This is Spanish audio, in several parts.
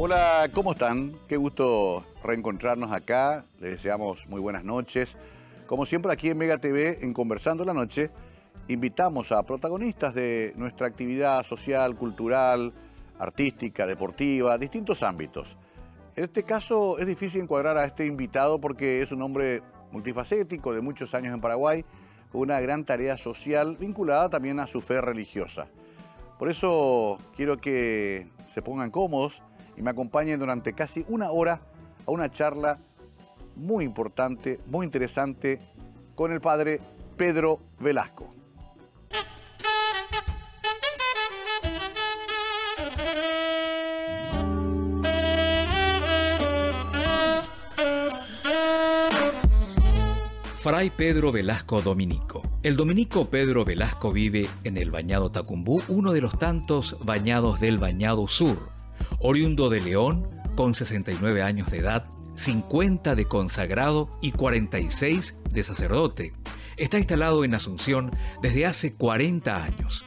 Hola, ¿cómo están? Qué gusto reencontrarnos acá. Les deseamos muy buenas noches. Como siempre aquí en Mega TV, en Conversando la Noche, invitamos a protagonistas de nuestra actividad social, cultural, artística, deportiva, distintos ámbitos. En este caso es difícil encuadrar a este invitado porque es un hombre multifacético de muchos años en Paraguay, con una gran tarea social vinculada también a su fe religiosa. Por eso quiero que se pongan cómodos y me acompañen durante casi una hora a una charla muy importante, muy interesante, con el padre Pedro Velasco. Fray Pedro Velasco Dominico. El dominico Pedro Velasco vive en el Bañado Tacumbú, uno de los tantos bañados del Bañado Sur. Oriundo de León, con 69 años de edad, 50 de consagrado y 46 de sacerdote. Está instalado en Asunción desde hace 40 años.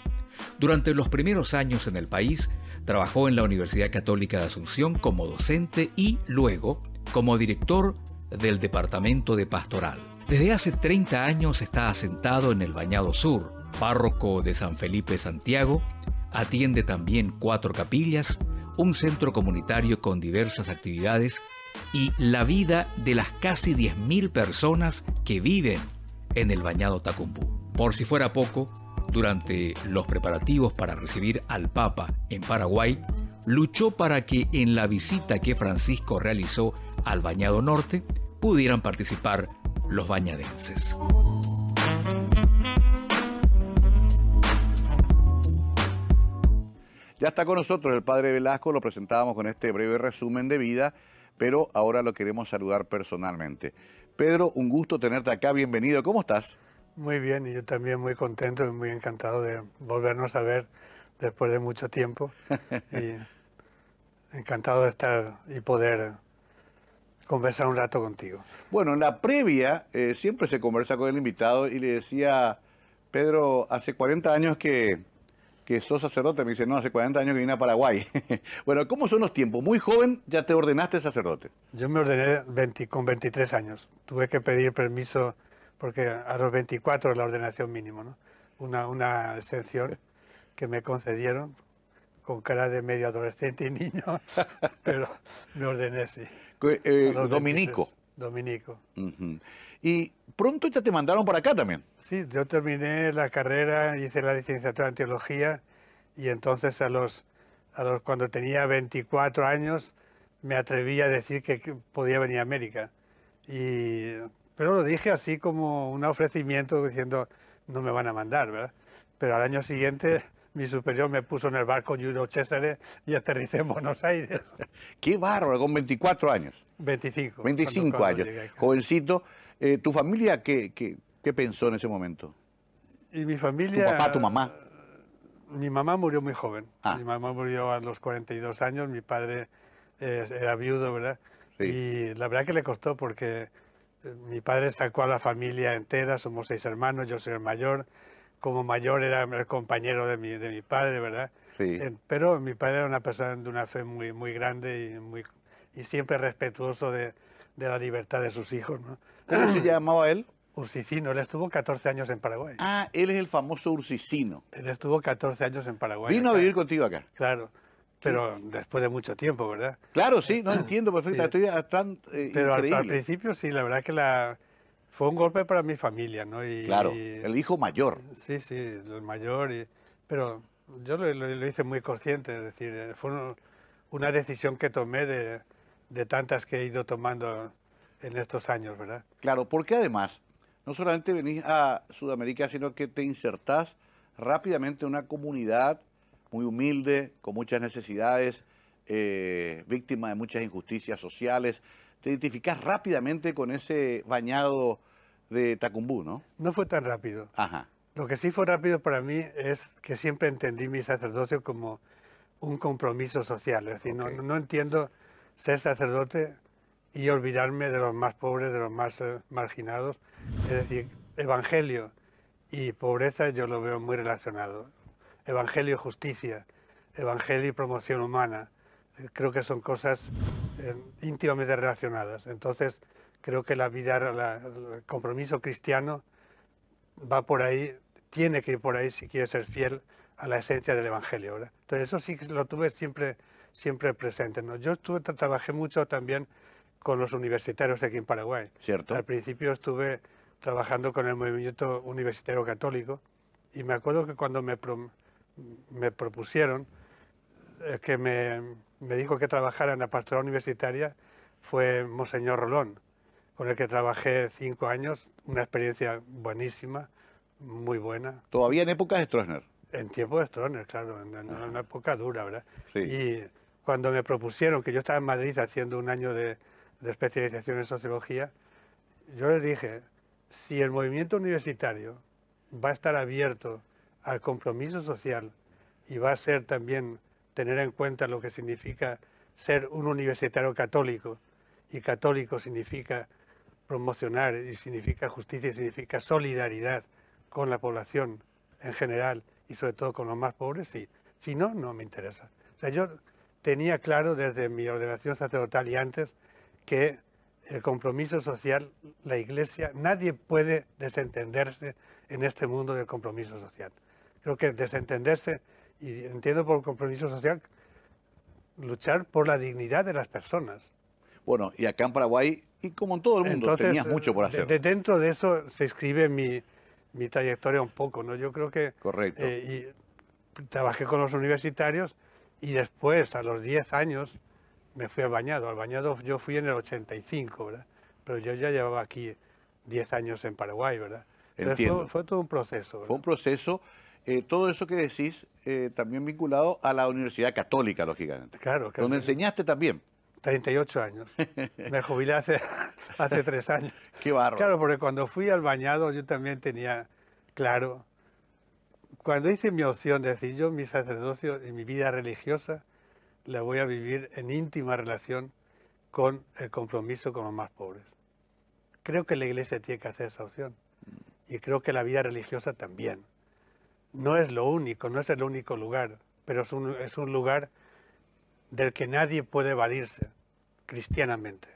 Durante los primeros años en el país, trabajó en la Universidad Católica de Asunción como docente y luego como director del Departamento de Pastoral. Desde hace 30 años está asentado en el Bañado Sur, párroco de San Felipe Santiago, atiende también 4 capillas, un centro comunitario con diversas actividades y la vida de las casi 10.000 personas que viven en el Bañado Tacumbú. Por si fuera poco, durante los preparativos para recibir al Papa en Paraguay, luchó para que en la visita que Francisco realizó al Bañado Norte pudieran participar los bañadenses. Ya está con nosotros el padre Velasco, lo presentábamos con este breve resumen de vida, pero ahora lo queremos saludar personalmente. Pedro, un gusto tenerte acá, bienvenido, ¿cómo estás? Muy bien, y yo también muy contento y muy encantado de volvernos a ver después de mucho tiempo. Y encantado de estar y poder conversar un rato contigo. Bueno, en la previa siempre se conversa con el invitado y le decía, Pedro, hace 40 años que sos sacerdote. Me dice, no, hace 40 años que vine a Paraguay. Bueno, ¿cómo son los tiempos? Muy joven ya te ordenaste sacerdote. Yo me ordené con 23 años. Tuve que pedir permiso porque a los 24 es la ordenación mínima, ¿no? Una exención que me concedieron con cara de medio adolescente y niño, pero me ordené, sí. Dominico. Dominico. Y pronto ya te mandaron para acá también. Sí, yo terminé la carrera, hice la licenciatura en teología y entonces cuando tenía 24 años me atreví a decir que podía venir a América. Pero lo dije así como un ofrecimiento diciendo no me van a mandar, ¿verdad? Pero al año siguiente mi superior me puso en el barco Julio César y aterricé en Buenos Aires. ¡Qué bárbaro! Con 24 años. 25. 25 años, jovencito. ¿Tu familia qué pensó en ese momento? Y mi familia... ¿Tu papá, tu mamá? Mi mamá murió muy joven. Ah. Mi mamá murió a los 42 años, mi padre era viudo, ¿verdad? Sí. Y la verdad que le costó porque mi padre sacó a la familia entera, somos 6 hermanos, yo soy el mayor. Como mayor era el compañero de mi padre, ¿verdad? Sí. Pero mi padre era una persona de una fe muy, muy grande y siempre respetuoso de la libertad de sus hijos, ¿no? ¿Cómo se llamaba él? Ursicino, él estuvo 14 años en Paraguay. Ah, él es el famoso Ursicino. Él estuvo 14 años en Paraguay. Vino a vivir contigo acá. Claro, pero después de mucho tiempo, ¿verdad? Claro, sí, no entiendo perfectamente. Sí. Pero al principio sí, la verdad que fue un golpe para mi familia, ¿no? Claro, el hijo mayor. Sí, sí, el mayor, pero yo lo hice muy consciente, es decir, fue una decisión que tomé de tantas que he ido tomando en estos años, ¿verdad? Claro, porque además, no solamente venís a Sudamérica, sino que te insertás rápidamente en una comunidad muy humilde, con muchas necesidades, víctima de muchas injusticias sociales. Te identificás rápidamente con ese bañado de Tacumbú, ¿no? No fue tan rápido. Ajá. Lo que sí fue rápido para mí es que siempre entendí mi sacerdocio como un compromiso social. Es decir, okay, no entiendo ser sacerdote y olvidarme de los más pobres, de los más marginados. Es decir, evangelio y pobreza yo lo veo muy relacionado. Evangelio y justicia, evangelio y promoción humana, Creo que son cosas íntimamente relacionadas. Entonces, creo que la vida, el compromiso cristiano va por ahí, tiene que ir por ahí si quiere ser fiel a la esencia del Evangelio, ¿verdad? Entonces, eso sí que lo tuve siempre presente, ¿no? Yo trabajé mucho también con los universitarios de aquí en Paraguay. ¿Cierto? Al principio estuve trabajando con el movimiento universitario católico y me acuerdo que cuando me propusieron que me dijo que trabajara en la pastoral universitaria fue Monseñor Rolón, con el que trabajé 5 años, una experiencia buenísima, muy buena. Todavía en épocas de Stroessner. En tiempo de Stroessner, claro, en una época dura, ¿verdad? Sí. Y cuando me propusieron, que yo estaba en Madrid haciendo un año de especialización en sociología, yo les dije, si el movimiento universitario va a estar abierto al compromiso social y va a ser también tener en cuenta lo que significa ser un universitario católico, y católico significa promocionar, y significa justicia, y significa solidaridad con la población en general y sobre todo con los más pobres, sí. Si no, no me interesa. O sea, yo tenía claro desde mi ordenación sacerdotal y antes que el compromiso social, la Iglesia, nadie puede desentenderse en este mundo del compromiso social. Creo que desentenderse, y entiendo por compromiso social, luchar por la dignidad de las personas. Bueno, y acá en Paraguay, y como en todo el mundo, Entonces, tenías mucho por hacer. Dentro de eso se escribe mi trayectoria un poco, ¿no? Yo creo que... Correcto. Y trabajé con los universitarios y después, a los 10 años, me fui al Bañado. Al Bañado yo fui en el 85, ¿verdad? Pero yo ya llevaba aquí 10 años en Paraguay, ¿verdad? Entiendo. Fue todo un proceso, ¿verdad? Fue un proceso, todo eso que decís, también vinculado a la Universidad Católica, lógicamente. Claro. Donde enseñaste también. 38 años. Me jubilé hace 3 años. Qué bárbaro. Claro, porque cuando fui al Bañado yo también tenía claro, cuando hice mi opción de decir yo mi sacerdocio y mi vida religiosa la voy a vivir en íntima relación con el compromiso con los más pobres. Creo que la Iglesia tiene que hacer esa opción y creo que la vida religiosa también. No es lo único, no es el único lugar, pero es un lugar del que nadie puede evadirse cristianamente.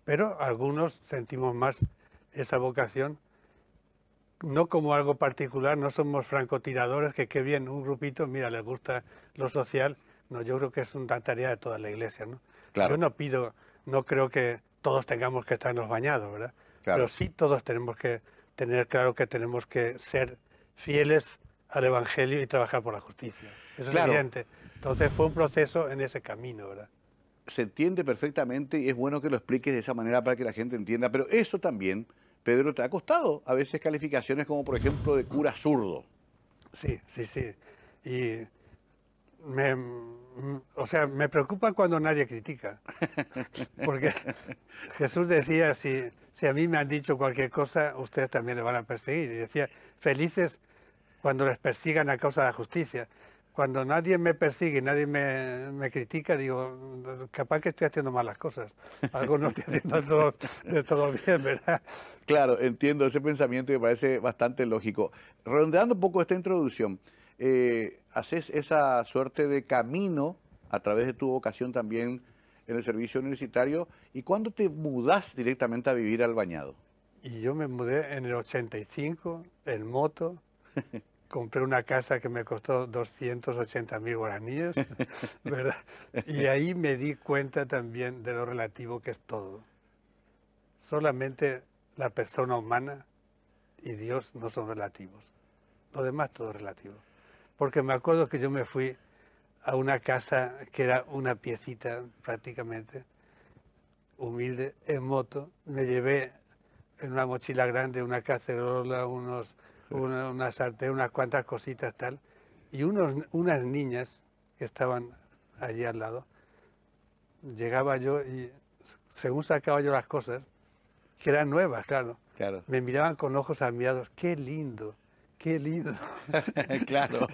Pero algunos sentimos más esa vocación, no como algo particular, no somos francotiradores, que qué bien, un grupito, mira, les gusta lo social. No, yo creo que es una tarea de toda la Iglesia, ¿no? Claro. Yo no creo que todos tengamos que estarnos bañados, ¿verdad? Claro. Pero sí todos tenemos que tener claro que tenemos que ser fieles al Evangelio y trabajar por la justicia. Eso Claro. es evidente. Entonces fue un proceso en ese camino, ¿verdad? Se entiende perfectamente y es bueno que lo expliques de esa manera para que la gente entienda, pero eso también, Pedro, te ha costado a veces calificaciones como por ejemplo de cura zurdo. Sí. Y me preocupa cuando nadie critica. Porque Jesús decía, si a mí me han dicho cualquier cosa, ustedes también le van a perseguir. Y decía, felices cuando les persigan a causa de la justicia. Cuando nadie me persigue, nadie me critica, digo, capaz que estoy haciendo malas cosas. Algo no estoy haciendo de todo bien, ¿verdad? Claro, entiendo ese pensamiento y me parece bastante lógico. Redondeando un poco esta introducción, haces esa suerte de camino a través de tu vocación también en el servicio universitario. ¿Y cuándo te mudás directamente a vivir al Bañado? Y yo me mudé en el 85 en moto. Compré una casa que me costó 280.000 guaraníes, ¿verdad? Y ahí me di cuenta también de lo relativo que es todo. Solamente la persona humana y Dios no son relativos. Lo demás todo es relativo. Porque me acuerdo que yo me fui a una casa que era una piecita prácticamente, humilde, en moto. Me llevé en una mochila grande una cacerola, una sartén, unas cuantas cositas tal, y unas niñas que estaban allí al lado. Llegaba yo y según sacaba yo las cosas, que eran nuevas, claro, me miraban con ojos admirados, qué lindo, qué lindo. Claro.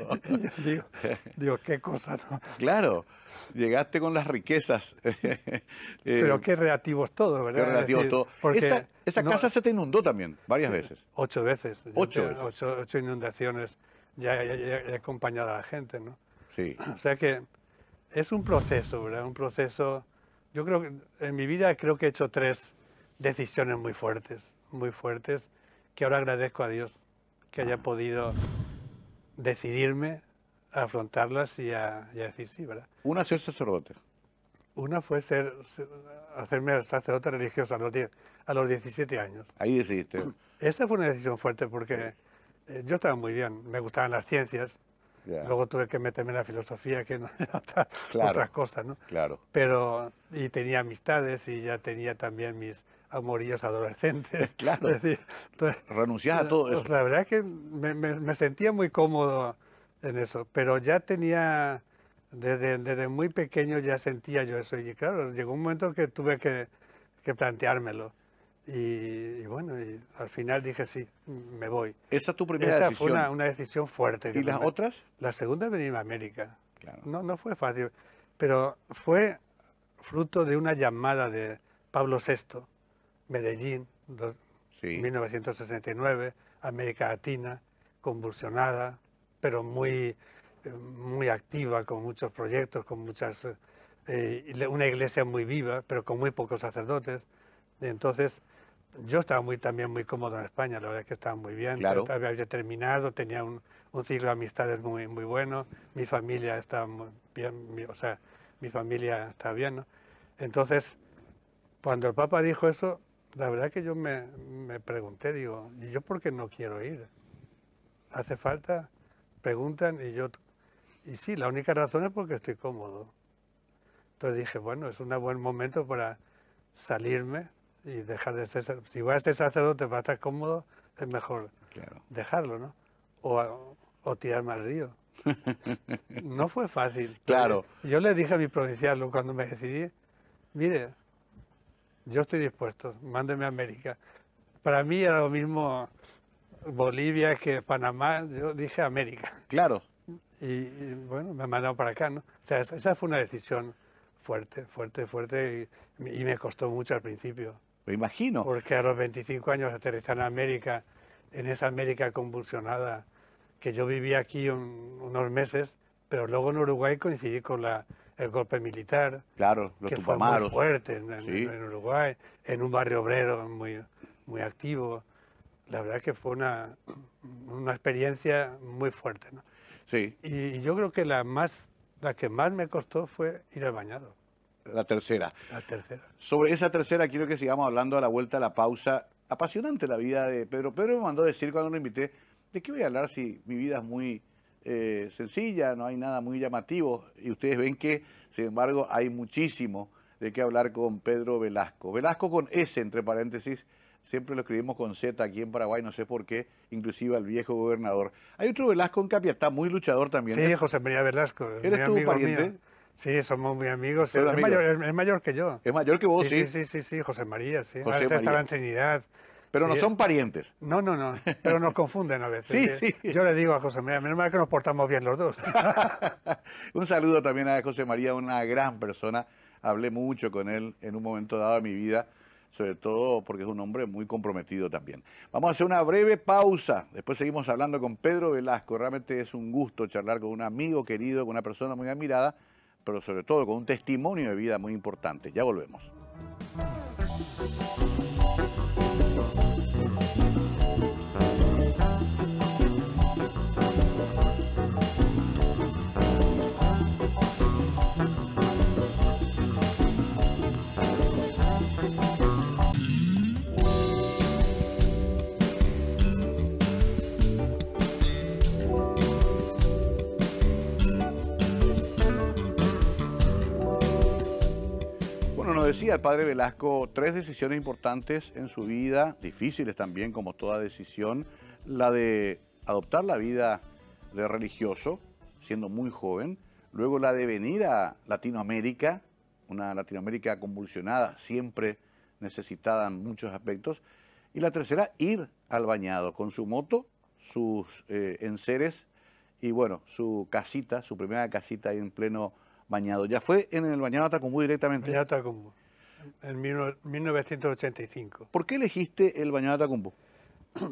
Digo, qué cosa, ¿no? Claro, llegaste con las riquezas. Pero qué relativo es todo, ¿verdad? Qué relativo es todo. Porque esa casa se te inundó también, varias veces. 8 veces. 8 veces. 8 inundaciones, ya he acompañado a la gente, ¿no? Sí. O sea que Es un proceso, ¿verdad? Un proceso. Yo creo que en mi vida creo que he hecho 3 decisiones muy fuertes, que ahora agradezco a Dios que haya podido decidirme a afrontarlas y a decir sí, ¿verdad? Una, ser sacerdote. Una fue hacerme sacerdote religioso a los 17 años. Ahí decidiste. Esa fue una decisión fuerte porque yo estaba muy bien, me gustaban las ciencias, Ya. luego tuve que meterme en la filosofía, que no era Claro. otras cosas, ¿no? Claro. Pero, y tenía amistades y ya tenía también mis amoríos adolescentes. Claro. Es decir, entonces, Renunciás a todo eso. pues la verdad es que me sentía muy cómodo en eso, pero ya tenía, desde muy pequeño ya sentía yo eso. Y claro, llegó un momento que tuve que planteármelo. Y bueno, y al final dije sí, me voy. Esa es tu primera Esa decisión. fue una decisión fuerte. ¿Y las otras? La segunda, venirme a América. Claro. No fue fácil, pero fue fruto de una llamada de Pablo VI, Medellín, Sí. 1969, América Latina, convulsionada, pero muy activa, con muchos proyectos, con una iglesia muy viva, pero con muy pocos sacerdotes. Entonces, yo estaba también muy cómodo en España, la verdad es que estaba muy bien. Claro. Había terminado, tenía un ciclo de amistades muy bueno, mi familia estaba muy bien, mi familia estaba bien, ¿no? Entonces, cuando el Papa dijo eso, la verdad que yo me pregunté, digo, ¿y yo por qué no quiero ir? ¿Hace falta? Preguntan y sí, la única razón es porque estoy cómodo. Entonces dije, bueno, es un buen momento para salirme y dejar de ser, si voy a ser sacerdote para estar cómodo, es mejor dejarlo, ¿no? O tirarme al río. No fue fácil. Claro. Yo le dije a mi provincial cuando me decidí, mire, yo estoy dispuesto, mándeme a América. Para mí era lo mismo Bolivia que Panamá, yo dije América. Claro. Y bueno, me mandaron para acá, ¿no? O sea, esa fue una decisión fuerte, y me costó mucho al principio. Me imagino. Porque a los 25 años aterrizar en América, en esa América convulsionada, que yo vivía aquí unos meses, pero luego en Uruguay coincidí con el golpe militar, Claro, los que fue Tupamaros. muy fuerte Sí. en Uruguay, en un barrio obrero muy activo. La verdad que fue una experiencia muy fuerte, ¿no? Sí. Y yo creo que la que más me costó fue ir al bañado. La tercera. La tercera. Sobre esa tercera quiero que sigamos hablando a la vuelta a la pausa. Apasionante la vida de Pedro. Pedro me mandó decir cuando lo invité, ¿de qué voy a hablar si mi vida es muy sencilla, no hay nada muy llamativo? Y ustedes ven que, sin embargo, hay muchísimo de qué hablar con Pedro Velasco. Velasco con S, entre paréntesis, siempre lo escribimos con Z aquí en Paraguay, no sé por qué, inclusive al viejo gobernador. Hay otro Velasco en Capiatá, muy luchador también. Sí, José María Velasco. ¿Eres tú pariente? Mío. Sí, somos muy amigos. ¿Eres amigo? Es mayor que yo. Es mayor que vos, sí. Sí, José María, sí. José Ahora María. estaba en Trinidad. Pero Sí. no son parientes. No, pero nos confunden a veces. Sí. Yo le digo a José María, menos mal que nos portamos bien los dos. Un saludo también a José María, una gran persona. Hablé mucho con él en un momento dado de mi vida, sobre todo porque es un hombre muy comprometido también. Vamos a hacer una breve pausa. Después seguimos hablando con Pedro Velasco. Realmente es un gusto charlar con un amigo querido, con una persona muy admirada, pero sobre todo con un testimonio de vida muy importante. Ya volvemos. Nos decía el padre Velasco 3 decisiones importantes en su vida, difíciles también como toda decisión, la de adoptar la vida de religioso, siendo muy joven, luego la de venir a Latinoamérica, una Latinoamérica convulsionada, siempre necesitada en muchos aspectos, y la tercera, ir al bañado con su moto, sus enseres y bueno, su casita, su primera casita ahí en pleno bañado. ¿Ya fue en el bañado Tacumbú directamente? Bañado Tacumbú, en 1985. ¿Por qué elegiste el bañado Tacumbú?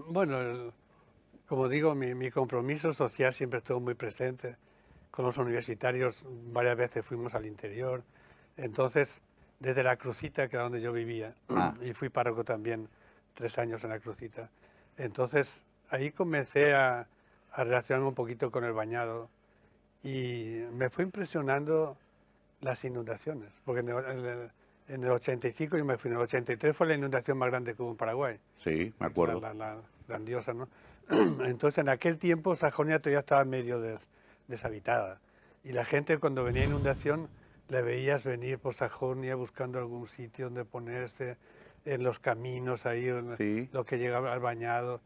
Bueno, como digo, mi compromiso social siempre estuvo muy presente. con los universitarios varias veces fuimos al interior. Entonces, desde La Crucita, que era donde yo vivía, y fui párroco también 3 años en La Crucita. Entonces, ahí comencé a relacionarme un poquito con el bañado y me fue impresionando las inundaciones, porque en el 85 yo me fui, en el 83 fue la inundación más grande que hubo en Paraguay. Sí, me acuerdo. La grandiosa, ¿no? Entonces, en aquel tiempo Sajonia todavía estaba medio deshabitada. Y la gente, cuando venía inundación, le veías venir por Sajonia buscando algún sitio donde ponerse, en los caminos ahí, Sí. lo que llegaba al bañado.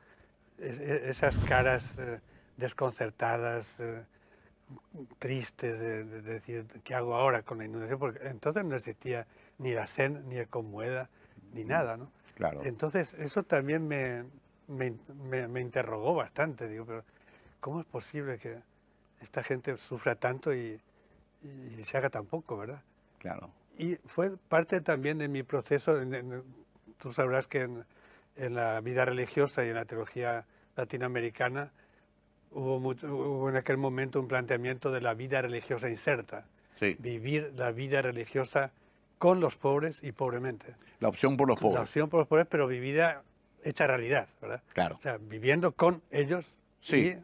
Esas caras desconcertadas, tristes, de decir, ¿qué hago ahora con la inundación? Porque entonces no existía ni la SEN, ni el Conmueda, ni nada, ¿no? Claro. Entonces, eso también me interrogó bastante. Digo, pero ¿cómo es posible que esta gente sufra tanto y se haga tan poco, verdad? Claro. Y fue parte también de mi proceso. Tú sabrás que en la vida religiosa y en la teología latinoamericana hubo en aquel momento un planteamiento de la vida religiosa inserta. Sí. Vivir la vida religiosa con los pobres y pobremente. La opción por los pobres. La opción por los pobres, pero vivida, hecha realidad, ¿verdad? Claro. O sea, viviendo con ellos Sí. y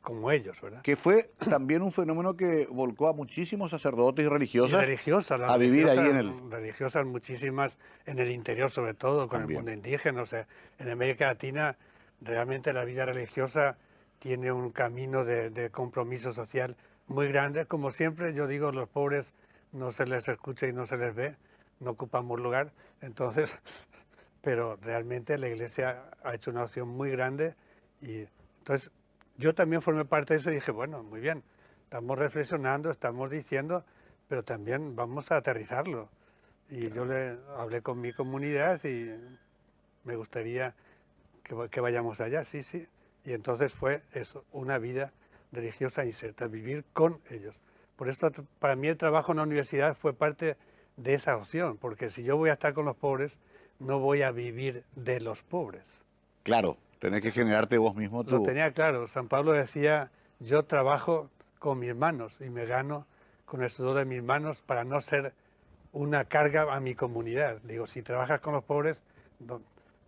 como ellos, ¿verdad? Que fue también un fenómeno que volcó a muchísimos sacerdotes y religiosas, Religiosas, a vivir ahí en el... religiosas muchísimas en el interior, sobre todo con También. el mundo indígena. O sea, en América Latina realmente la vida religiosa tiene un camino de compromiso social muy grande. Como siempre yo digo, los pobres no se les escucha y no se les ve, no ocupamos lugar. Entonces, pero realmente la Iglesia ha hecho una opción muy grande y entonces yo también formé parte de eso y dije, bueno, muy bien, estamos reflexionando, estamos diciendo, pero también vamos a aterrizarlo. Y yo le hablé con mi comunidad y me gustaría que vayamos allá, sí, sí. Y entonces fue eso, una vida religiosa inserta, vivir con ellos. Por esto, para mí el trabajo en la universidad fue parte de esa opción, porque si yo voy a estar con los pobres, no voy a vivir de los pobres. Claro, tenés que generarte vos mismo Lo tu... tenía claro. San Pablo decía, yo trabajo con mis manos y me gano con el sudor de mis manos para no ser una carga a mi comunidad. Digo, si trabajas con los pobres,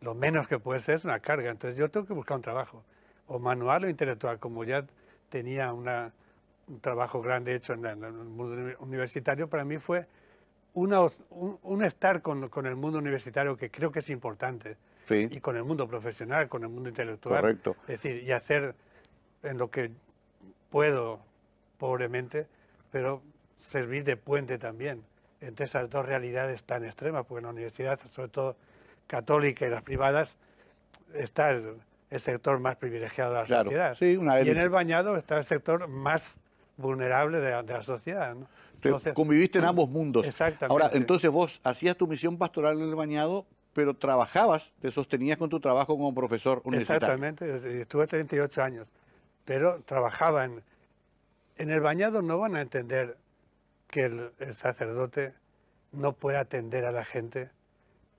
lo menos que puede ser es una carga. Entonces yo tengo que buscar un trabajo, o manual o intelectual. Como ya tenía un trabajo grande hecho en el mundo universitario, para mí fue un estar con el mundo universitario que creo que es importante. Sí. Y con el mundo profesional, con el mundo intelectual. Correcto. Es decir, y hacer en lo que puedo, pobremente, pero servir de puente también entre esas dos realidades tan extremas, porque en la universidad, sobre todo católica y las privadas, está el sector más privilegiado de la Claro, sociedad. sí, una y en élite. el bañado está el sector más vulnerable de la sociedad, ¿no? Entonces, conviviste en ambos mundos. Exactamente. Ahora, entonces vos hacías tu misión pastoral en el bañado, pero trabajabas, te sostenías con tu trabajo como profesor universitario. Exactamente, estuve 38 años, pero trabajaba en el bañado. No van a entender que el sacerdote no puede atender a la gente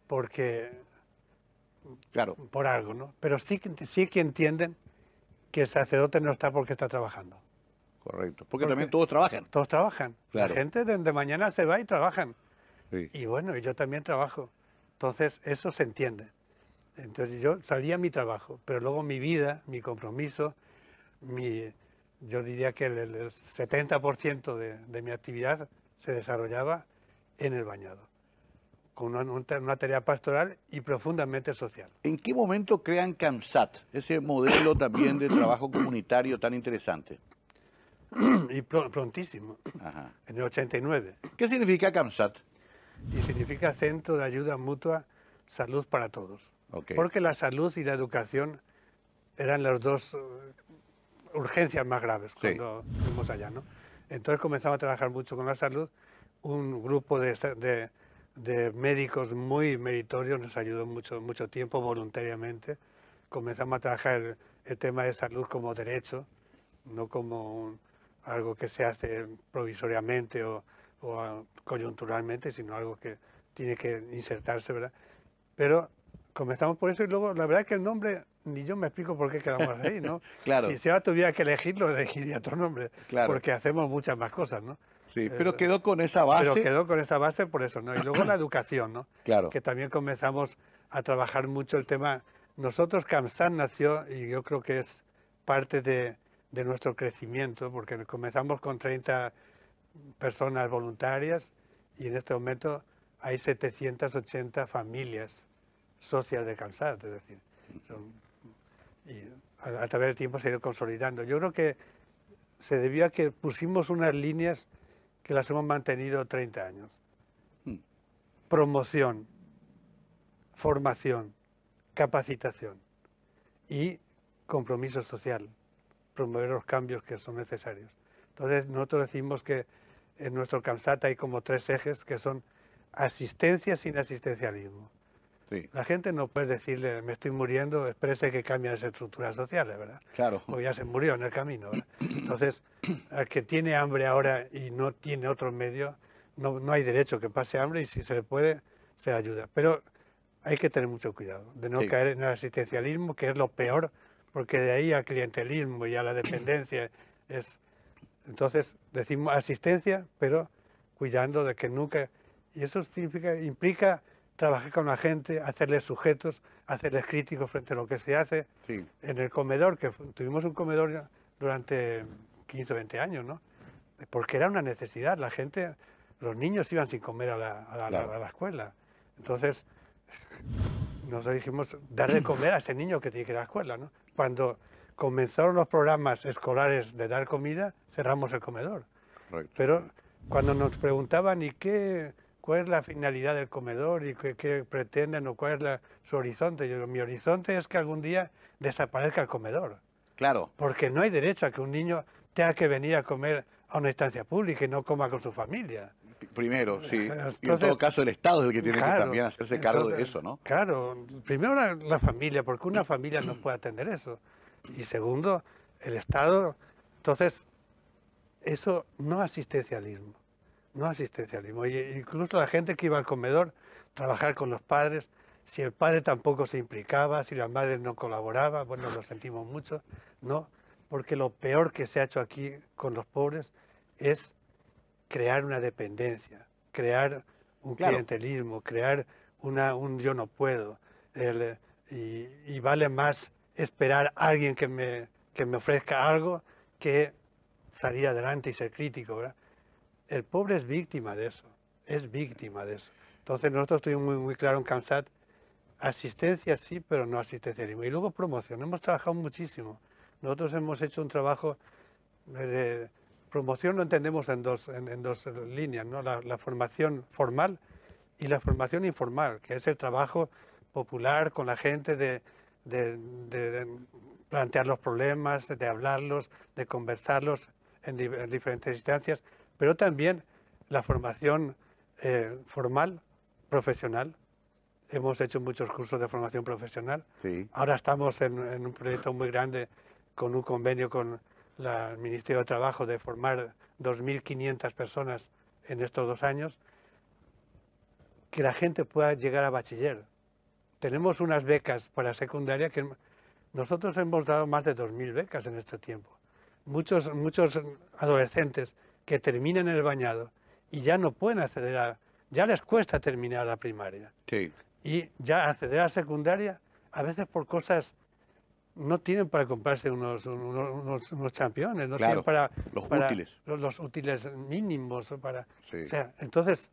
porque Claro. por algo, ¿no? Pero sí que entienden que el sacerdote no está porque está trabajando. Correcto. Porque también todos trabajan. Todos trabajan. Claro. La gente de mañana se va y trabajan. Sí. Y bueno, yo también trabajo. Entonces, eso se entiende. Entonces, yo salía a mi trabajo, pero luego mi vida, mi compromiso, yo diría que el 70% de mi actividad se desarrollaba en el bañado, con una tarea pastoral y profundamente social. ¿En qué momento crean CAMSAT, ese modelo también de trabajo comunitario tan interesante? Y prontísimo, Ajá. en el 89. ¿Qué significa CAMSAT? Y significa Centro de Ayuda Mutua, Salud para Todos. Okay. Porque la salud y la educación eran las dos urgencias más graves cuando fuimos allá, ¿no? Entonces comenzamos a trabajar mucho con la salud. Un grupo de médicos muy meritorios nos ayudó mucho tiempo voluntariamente. Comenzamos a trabajar el tema de salud como derecho, no como algo que se hace provisoriamente o coyunturalmente, sino algo que tiene que insertarse, ¿verdad? Pero comenzamos por eso y luego la verdad es que el nombre ni yo me explico por qué quedamos ahí, ¿no? Claro. Si Seba tuviera que elegirlo, elegiría otro nombre, Claro. porque hacemos muchas más cosas, ¿no? Sí, pero quedó con esa base. Pero quedó con esa base por eso, ¿no? Y luego la educación, ¿no? Claro. Que también comenzamos a trabajar mucho el tema. Nosotros, CAMSAT nació, y yo creo que es parte de nuestro crecimiento, porque comenzamos con 30 personas voluntarias y en este momento hay 780 familias socias de CAMSAT, es decir, y a través del tiempo se ha ido consolidando. Yo creo que se debió a que pusimos unas líneas que las hemos mantenido 30 años. Promoción, formación, capacitación y compromiso social, promover los cambios que son necesarios. Entonces nosotros decimos que en nuestro CAMSAT hay como 3 ejes que son asistencia sin asistencialismo. Sí. La gente no puede decirle, me estoy muriendo, espérese que cambien las estructuras sociales, ¿verdad? Claro. Porque ya se murió en el camino, ¿verdad? Entonces, al que tiene hambre ahora y no tiene otro medio, no hay derecho que pase hambre y si se le puede, se ayuda. Pero hay que tener mucho cuidado de no caer en el asistencialismo, que es lo peor, porque de ahí al clientelismo y a la dependencia es... Entonces, decimos asistencia, pero cuidando de que nunca... Y eso implica trabajar con la gente, hacerles sujetos, hacerles críticos frente a lo que se hace. Sí. En el comedor, que tuvimos un comedor durante 15 o 20 años, ¿no? Porque era una necesidad. La gente, los niños iban sin comer a la escuela. Entonces, nosotros dijimos, dar de comer a ese niño que tiene que ir a la escuela, ¿no? Cuando comenzaron los programas escolares de dar comida, cerramos el comedor. Correcto. Pero cuando nos preguntaban, ¿cuál es la finalidad del comedor y qué pretenden o cuál es su horizonte? Yo digo, mi horizonte es que algún día desaparezca el comedor. Claro. Porque no hay derecho a que un niño tenga que venir a comer a una instancia pública y no coma con su familia. Primero, sí. Entonces, y en todo caso el Estado es el que tiene claro, que también hacerse cargo de eso, ¿no? Claro, primero la familia, porque una familia no puede atender eso. Y segundo, el Estado. Entonces, eso no asistencialismo. No asistencialismo. Incluso la gente que iba al comedor, trabajar con los padres, si el padre tampoco se implicaba, si la madre no colaboraba, bueno, lo sentimos mucho, ¿no? Porque lo peor que se ha hecho aquí con los pobres es crear una dependencia, crear un clientelismo, crear un yo no puedo. Y vale más esperar a alguien que me ofrezca algo que salir adelante y ser crítico, ¿verdad? El pobre es víctima de eso, es víctima de eso. Entonces nosotros tuvimos muy claro en CAMSAT, asistencia sí, pero no asistencialismo. Y luego promoción, hemos trabajado muchísimo. Nosotros hemos hecho un trabajo de promoción, lo entendemos en dos líneas, ¿no? La formación formal y la formación informal, que es el trabajo popular con la gente de plantear los problemas, de hablarlos, de conversarlos en diferentes instancias, pero también la formación formal, profesional. Hemos hecho muchos cursos de formación profesional. Sí. Ahora estamos en un proyecto muy grande con un convenio con el Ministerio de Trabajo de formar 2.500 personas en estos 2 años, que la gente pueda llegar a bachiller. Tenemos unas becas para secundaria que nosotros hemos dado más de 2.000 becas en este tiempo. Muchos adolescentes que terminan el bañado y ya no pueden acceder ya les cuesta terminar la primaria. Sí. Y ya acceder a la secundaria, a veces por cosas, no tienen para comprarse unos championes, no Claro, tienen para útiles. Los útiles mínimos. Sí. O sea, entonces,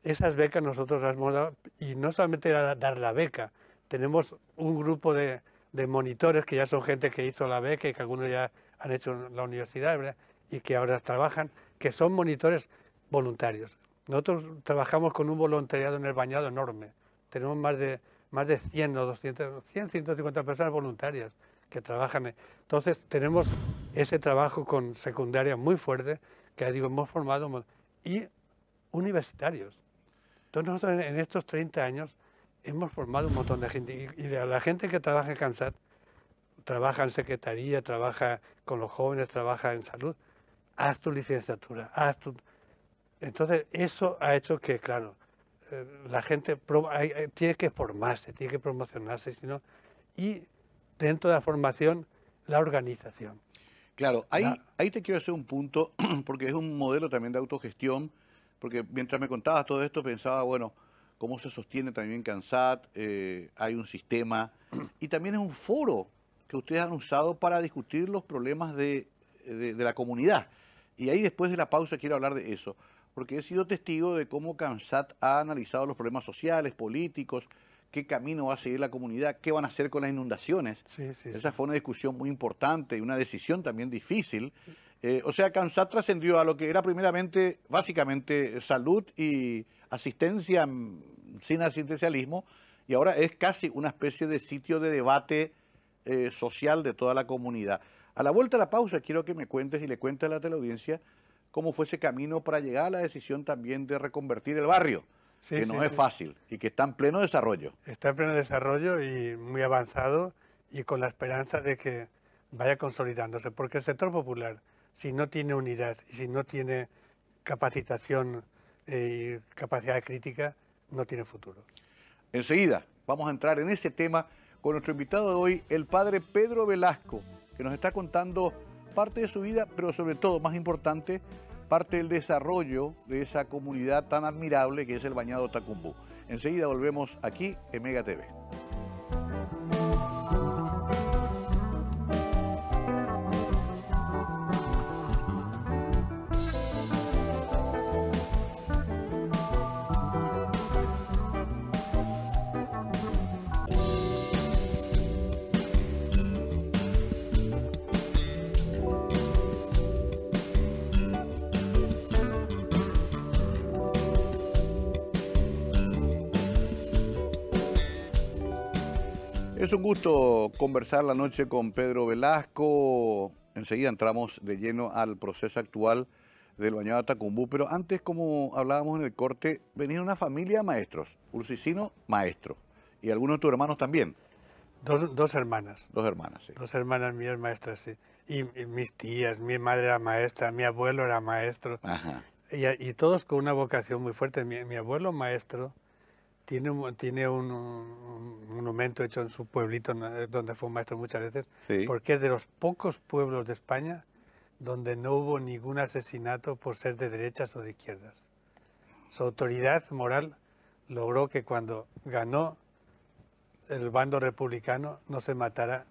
esas becas nosotros las hemos dado, y no solamente dar la beca, tenemos un grupo de monitores que ya son gente que hizo la beca y que algunos ya han hecho la universidad, ¿verdad? Y que ahora trabajan, que son monitores voluntarios. Nosotros trabajamos con un voluntariado en el bañado enorme. Tenemos más de 100 o 200, 150 personas voluntarias que trabajan. Entonces tenemos ese trabajo con secundaria muy fuerte, que digo, hemos formado, y universitarios. Entonces nosotros en estos 30 años hemos formado un montón de gente. Y la gente que trabaja en CAMSAT, trabaja en secretaría, trabaja con los jóvenes, trabaja en salud, haz tu licenciatura, Entonces eso ha hecho que, claro, la gente tiene que formarse, tiene que promocionarse, y dentro de la formación, la organización. Claro, ahí te quiero hacer un punto, porque es un modelo también de autogestión, porque mientras me contabas todo esto pensaba, bueno, cómo se sostiene también CANSAT, hay un sistema, y también es un foro que ustedes han usado para discutir los problemas de la comunidad. Y ahí después de la pausa quiero hablar de eso, porque he sido testigo de cómo CANSAT ha analizado los problemas sociales, políticos, qué camino va a seguir la comunidad, qué van a hacer con las inundaciones. Esa fue una discusión muy importante y una decisión también difícil. O sea, CANSAT trascendió a lo que era primeramente, básicamente, salud y asistencia sin asistencialismo, y ahora es casi una especie de sitio de debate social de toda la comunidad. A la vuelta a la pausa quiero que me cuentes y le cuentes a la teleaudiencia cómo fue ese camino para llegar a la decisión también de reconvertir el barrio. Que no es fácil y que está en pleno desarrollo. Está en pleno desarrollo y muy avanzado, y con la esperanza de que vaya consolidándose, porque el sector popular, si no tiene unidad y si no tiene capacitación y capacidad crítica, no tiene futuro. Enseguida vamos a entrar en ese tema con nuestro invitado de hoy, el padre Pedro Velasco, que nos está contando parte de su vida, pero sobre todo, más importante, parte del desarrollo de esa comunidad tan admirable que es el Bañado Tacumbú. Enseguida volvemos aquí en Mega TV. Es un gusto conversar la noche con Pedro Velasco. Enseguida entramos de lleno al proceso actual del Bañado Tacumbú, pero antes, como hablábamos en el corte, venía una familia de maestros, Ursicino maestro, y algunos de tus hermanos también. Dos hermanas. Dos hermanas, sí. Dos hermanas mías maestras, sí. Y mis tías, mi madre era maestra, mi abuelo era maestro. Ajá. Y todos con una vocación muy fuerte. Mi abuelo maestro tiene un monumento hecho en su pueblito, donde fue maestro muchas veces, Sí. porque es de los pocos pueblos de España donde no hubo ningún asesinato por ser de derechas o de izquierdas. Su autoridad moral logró que cuando ganó el bando republicano no se matara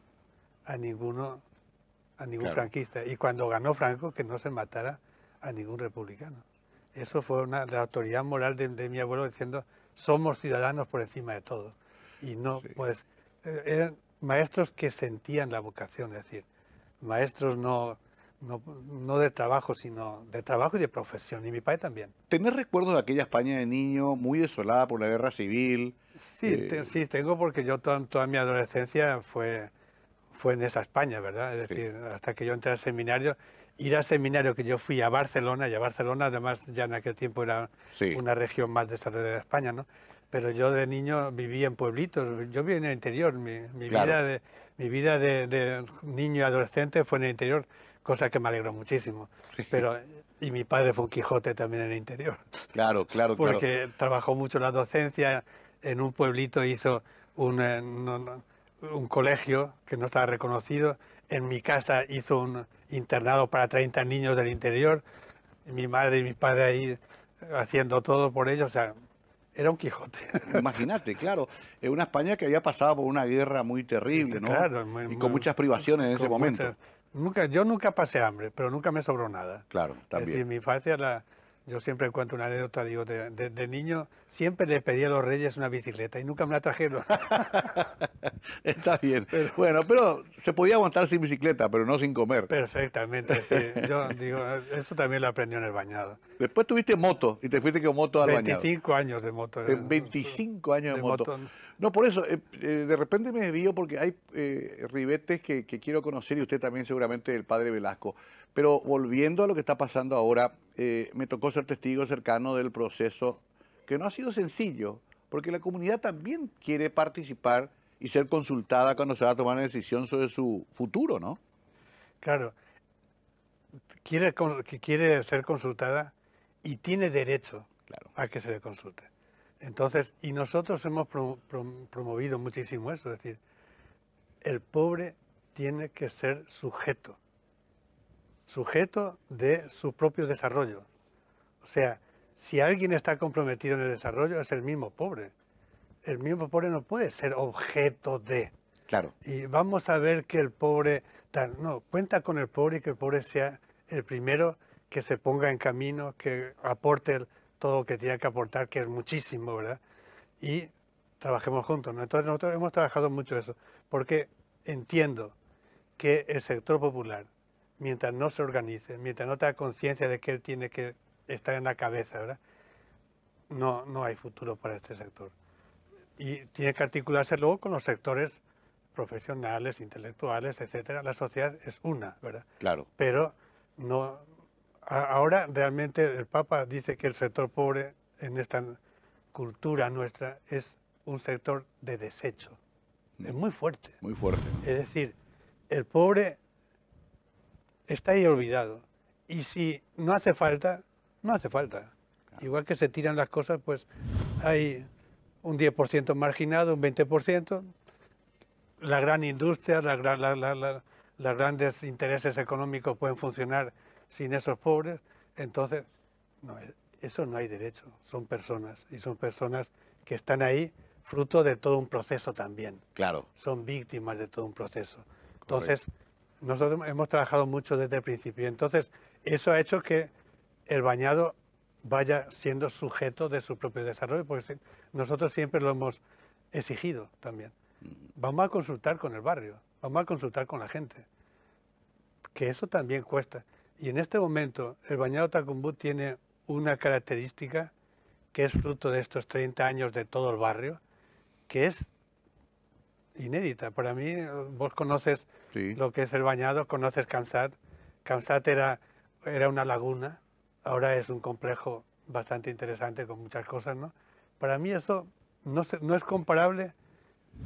a ningún Claro. franquista, y cuando ganó Franco que no se matara a ningún republicano. Eso fue la autoridad moral de mi abuelo, diciendo: somos ciudadanos por encima de todo. Y no, Sí. pues, eran maestros que sentían la vocación, es decir, maestros no de trabajo, sino de trabajo y de profesión, y mi padre también. ¿Tenés recuerdos de aquella España de niño muy desolada por la guerra civil? Sí, sí, tengo, porque yo toda mi adolescencia fue en esa España, ¿verdad? Es decir, hasta que yo entré al seminario. Ir al seminario, que yo fui a Barcelona, y a Barcelona además ya en aquel tiempo era una región más desarrollada de España, ¿no? Pero yo de niño viví en pueblitos, yo viví en el interior, mi Claro. vida de niño y adolescente fue en el interior, cosa que me alegró muchísimo. Pero, y mi padre fue un Quijote también en el interior. Claro, claro, Porque trabajó mucho en la docencia, en un pueblito hizo un colegio que no estaba reconocido, en mi casa hizo un internado para 30 niños del interior, mi madre y mi padre ahí haciendo todo por ellos, o sea, era un Quijote. Imagínate, claro, es una España que había pasado por una guerra muy terrible, ¿no? Claro, y con muchas privaciones en ese momento. Yo nunca pasé hambre, pero nunca me sobró nada. Claro, Es también. decir, mi infancia, yo siempre cuento una anécdota, digo, de niño siempre le pedí a los reyes una bicicleta y nunca me la trajeron. Está bien. Bueno, pero se podía aguantar sin bicicleta, pero no sin comer. Perfectamente, sí. Yo digo, eso también lo aprendí en el Bañado. Después tuviste moto y te fuiste con moto al Bañado. 25 años de moto. 25 años de moto. No, por eso, de repente me desvío porque hay ribetes que quiero conocer, y usted también seguramente, el padre Velasco. Pero volviendo a lo que está pasando ahora, me tocó ser testigo cercano del proceso, que no ha sido sencillo, porque la comunidad también quiere participar y ser consultada cuando se va a tomar una decisión sobre su futuro, ¿no? Claro, quiere ser consultada y tiene derecho a que se le consulte. Entonces, y nosotros hemos promovido muchísimo eso, es decir, el pobre tiene que ser sujeto de su propio desarrollo. O sea, si alguien está comprometido en el desarrollo, es el mismo pobre. El mismo pobre no puede ser objeto de. Claro. Y vamos a ver que el pobre... No, cuenta con el pobre y que el pobre sea el primero que se ponga en camino, que aporte todo lo que tiene que aportar, que es muchísimo, ¿verdad? Y trabajemos juntos, ¿no? Entonces nosotros hemos trabajado mucho eso, porque entiendo que el sector popular, mientras no se organice, mientras no tenga conciencia de que él tiene que estar en la cabeza, ¿verdad? No hay futuro para este sector. Y tiene que articularse luego con los sectores profesionales, intelectuales, etcétera. La sociedad es una, ¿verdad? Claro. Pero no. Ahora realmente el Papa dice que el sector pobre en esta cultura nuestra es un sector de desecho. Es muy fuerte. Muy fuerte. Es decir, el pobre está ahí olvidado. Y si no hace falta, no hace falta. Claro. Igual que se tiran las cosas, pues hay un 10% marginado, un 20%. La gran industria, los grandes intereses económicos pueden funcionar sin esos pobres. Entonces, no, eso no hay derecho. Son personas, y son personas que están ahí fruto de todo un proceso también. Claro. Son víctimas de todo un proceso. Correcto. Entonces, nosotros hemos trabajado mucho desde el principio. Entonces, eso ha hecho que el bañado vaya siendo sujeto de su propio desarrollo, porque nosotros siempre lo hemos exigido también. Vamos a consultar con el barrio, vamos a consultar con la gente, que eso también cuesta. Y en este momento el bañado Tacumbú tiene una característica que es fruto de estos 30 años de todo el barrio, que es inédita. Para mí, vos conoces lo que es el bañado, conoces Cansat. Cansat era una laguna, ahora es un complejo bastante interesante con muchas cosas, ¿no? Para mí eso no es comparable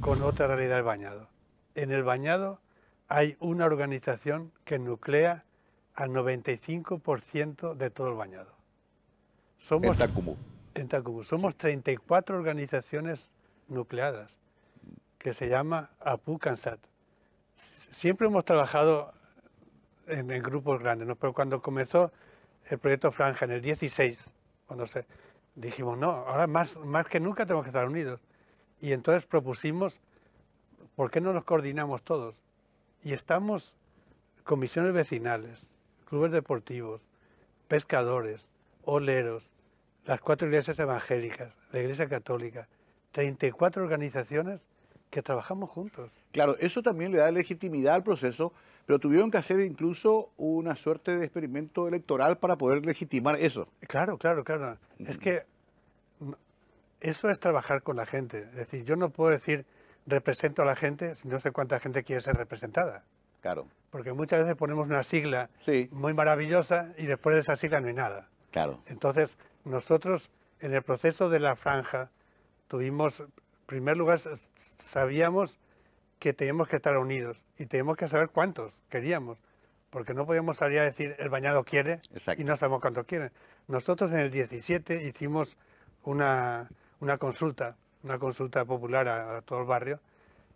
con otra realidad del bañado. En el bañado hay una organización que nuclea al 95% de todo el bañado. En Tacumbú. En Tacumbú. Somos 34 organizaciones nucleadas, que se llama APU Cansat. Siempre hemos trabajado en grupos grandes, ¿no? Pero cuando comenzó el proyecto Franja en el 16, dijimos, no, ahora más que nunca tenemos que estar unidos. Y entonces propusimos, ¿por qué no nos coordinamos todos? Y estamos comisiones vecinales, clubes deportivos, pescadores, oleros, las 4 iglesias evangélicas, la Iglesia Católica, 34 organizaciones que trabajamos juntos. Claro, eso también le da legitimidad al proceso, pero tuvieron que hacer incluso una suerte de experimento electoral para poder legitimar eso. Claro. Es que eso es trabajar con la gente. Es decir, yo no puedo decir represento a la gente si no sé cuánta gente quiere ser representada. Claro. Porque muchas veces ponemos una sigla muy maravillosa y después de esa sigla no hay nada. Claro. Entonces, nosotros en el proceso de la franja tuvimos, en primer lugar, sabíamos que teníamos que estar unidos y teníamos que saber cuántos queríamos, porque no podíamos salir a decir el bañado quiere. Exacto. Y no sabemos cuántos quieren. Nosotros en el 17 hicimos una consulta popular a todo el barrio,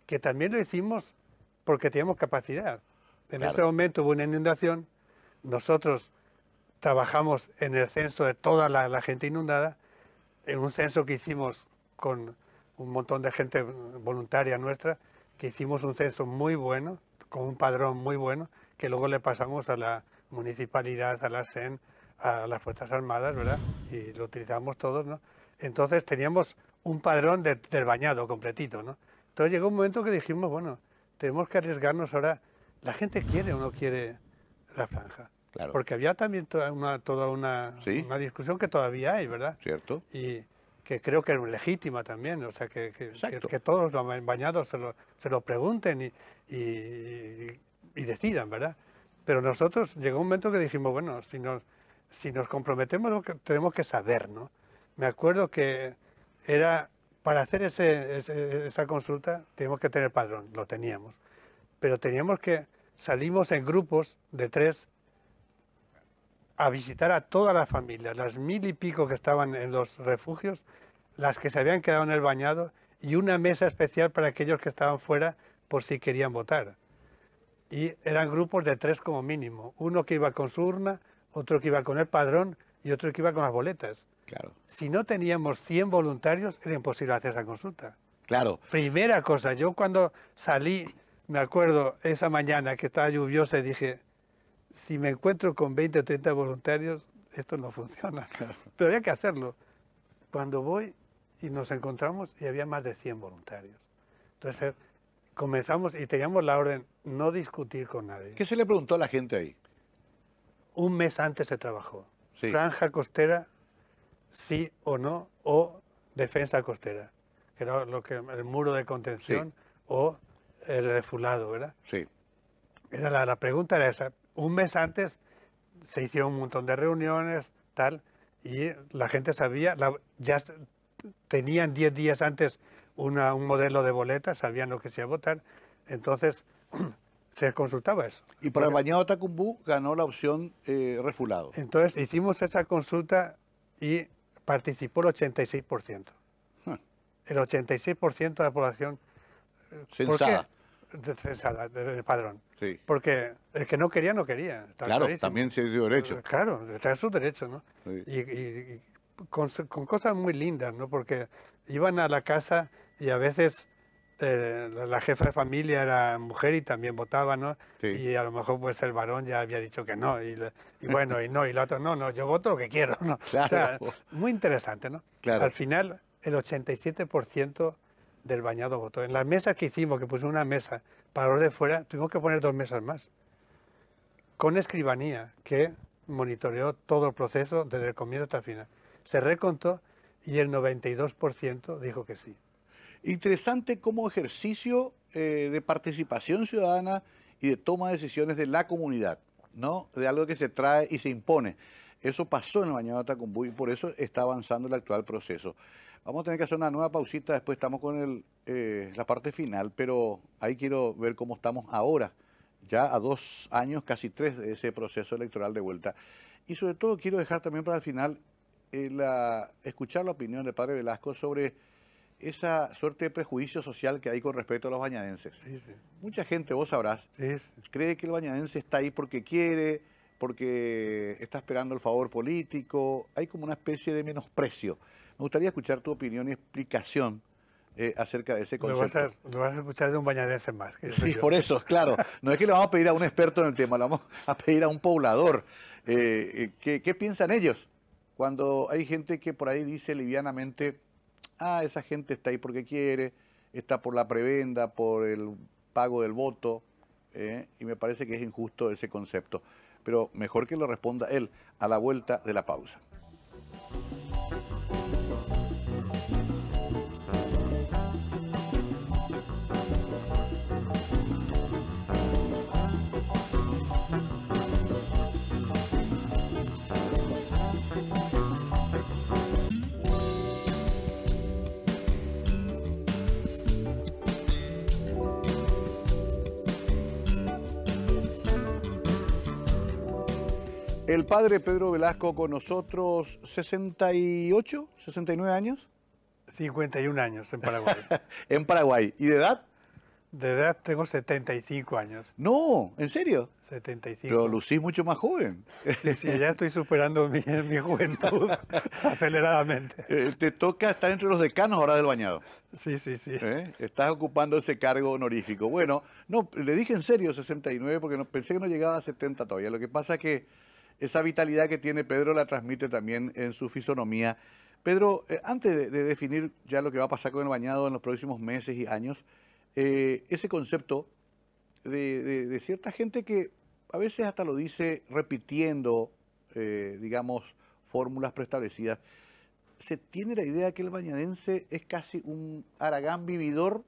que también lo hicimos porque teníamos capacidad. En ese momento hubo una inundación, nosotros trabajamos en el censo de toda la gente inundada, en un censo que hicimos con un montón de gente voluntaria nuestra, que hicimos un censo muy bueno, con un padrón muy bueno, que luego le pasamos a la municipalidad, a la SEN, a las Fuerzas Armadas, ¿verdad? Y lo utilizamos todos, ¿no? Entonces teníamos un padrón del bañado completito, ¿no? Entonces llegó un momento que dijimos, bueno, tenemos que arriesgarnos ahora. ¿La gente quiere o no quiere la franja? Claro. Porque había también toda una discusión que todavía hay, ¿verdad? Cierto. Y que creo que es legítima también, o sea, que todos los bañados se lo pregunten y decidan, ¿verdad? Pero nosotros llegó un momento que dijimos, bueno, si nos comprometemos tenemos que saber, ¿no? Me acuerdo que para hacer esa consulta teníamos que tener padrón, lo teníamos, pero salimos en grupos de 3 a visitar a todas las familias, las 1000 y pico que estaban en los refugios, las que se habían quedado en el bañado y una mesa especial para aquellos que estaban fuera por si querían votar. Y eran grupos de 3 como mínimo. Uno que iba con su urna, otro que iba con el padrón y otro que iba con las boletas. Claro. Si no teníamos 100 voluntarios, era imposible hacer esa consulta. Claro. Primera cosa, yo cuando salí, me acuerdo esa mañana que estaba lluviosa y dije, si me encuentro con 20 o 30 voluntarios, esto no funciona. Claro. Pero había que hacerlo. Cuando voy y nos encontramos y había más de 100 voluntarios. Entonces comenzamos y teníamos la orden no discutir con nadie. ¿Qué se le preguntó a la gente ahí? Un mes antes se trabajó. Sí. Franja costera, sí o no, o defensa costera, que era el muro de contención o el refulado, ¿verdad? Sí. La pregunta era esa. Un mes antes se hicieron un montón de reuniones, tal, y la gente sabía, tenían 10 días antes un modelo de boleta, sabían lo que se iba a votar, entonces se consultaba eso. Y para el bañado Tacumbú ganó la opción refulado. Entonces hicimos esa consulta y participó el 86%. El 86% de la población censada. Censada, del padrón. Sí. Porque el que no quería, no quería. Claro, clarísimo. también se dio derecho. Claro, está en su derecho, ¿no? Sí. Y con cosas muy lindas, ¿no? Porque iban a la casa y a veces la jefa de familia era mujer y también votaba, ¿no? Sí. Y a lo mejor pues el varón ya había dicho que no. Y bueno, y no, y la otra, no, yo voto lo que quiero, ¿no? Claro. O sea, muy interesante, ¿no? Claro. Al final, el 87% del bañado votó. En las mesas que hicimos, que pusimos una mesa para los de fuera, tuvimos que poner 2 mesas más. Con escribanía, que monitoreó todo el proceso desde el comienzo hasta el final. Se recontó y el 92% dijo que sí. Interesante como ejercicio de participación ciudadana y de toma de decisiones de la comunidad, ¿no? De algo que se trae y se impone. Eso pasó en el bañado Tacumbú y por eso está avanzando el actual proceso. Vamos a tener que hacer una nueva pausita, después estamos con la parte final, pero ahí quiero ver cómo estamos ahora, ya a 2 años, casi 3 de ese proceso electoral de vuelta. Y sobre todo quiero dejar también para el final escuchar la opinión del padre Velasco sobre esa suerte de prejuicio social que hay con respecto a los bañadenses. Sí, sí. Mucha gente, vos sabrás, cree que el bañadense está ahí porque quiere, porque está esperando el favor político. Hay como una especie de menosprecio. Me gustaría escuchar tu opinión y explicación acerca de ese concepto. Lo vas a escuchar de un bañadense más. Sí, por eso, claro. No es que le vamos a pedir a un experto en el tema, le vamos a pedir a un poblador. ¿Qué piensan ellos cuando hay gente que por ahí dice livianamente, esa gente está ahí porque quiere, está por la prebenda, por el pago del voto, y me parece que es injusto ese concepto. Pero mejor que lo responda él a la vuelta de la pausa. El padre Pedro Velasco con nosotros, 68, 69 años. 51 años en Paraguay. En Paraguay. ¿Y de edad? De edad tengo 75 años. No, ¿en serio? 75. Pero lucís mucho más joven. Sí, ya estoy superando mi juventud aceleradamente. Te toca estar entre los decanos ahora del bañado. Sí. Estás ocupando ese cargo honorífico. Bueno, no, le dije en serio 69 porque pensé que no llegaba a 70 todavía. Lo que pasa es que esa vitalidad que tiene Pedro la transmite también en su fisonomía. Pedro, antes de definir ya lo que va a pasar con el bañado en los próximos meses y años, ese concepto de cierta gente que a veces hasta lo dice repitiendo, digamos, fórmulas preestablecidas, se tiene la idea que el bañadense es casi un Aragán vividor.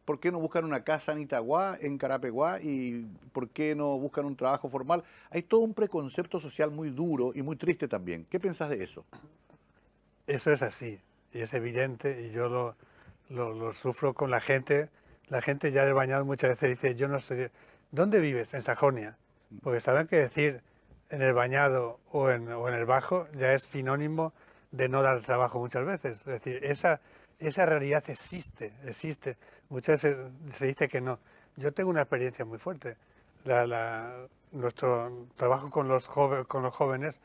¿Por qué no buscan una casa en Itagüá, en Carapeguá? ¿Y por qué no buscan un trabajo formal? Hay todo un preconcepto social muy duro y muy triste también. ¿Qué pensás de eso? Eso es así, y es evidente, y yo lo sufro con la gente. La gente ya del bañado muchas veces dice, yo no sé, ¿dónde vives? En Sajonia. Porque saben que decir en el bañado o en el bajo ya es sinónimo de no dar trabajo muchas veces. Es decir, esa realidad existe. Muchas veces se dice que no. Yo tengo una experiencia muy fuerte. Nuestro trabajo con los jóvenes,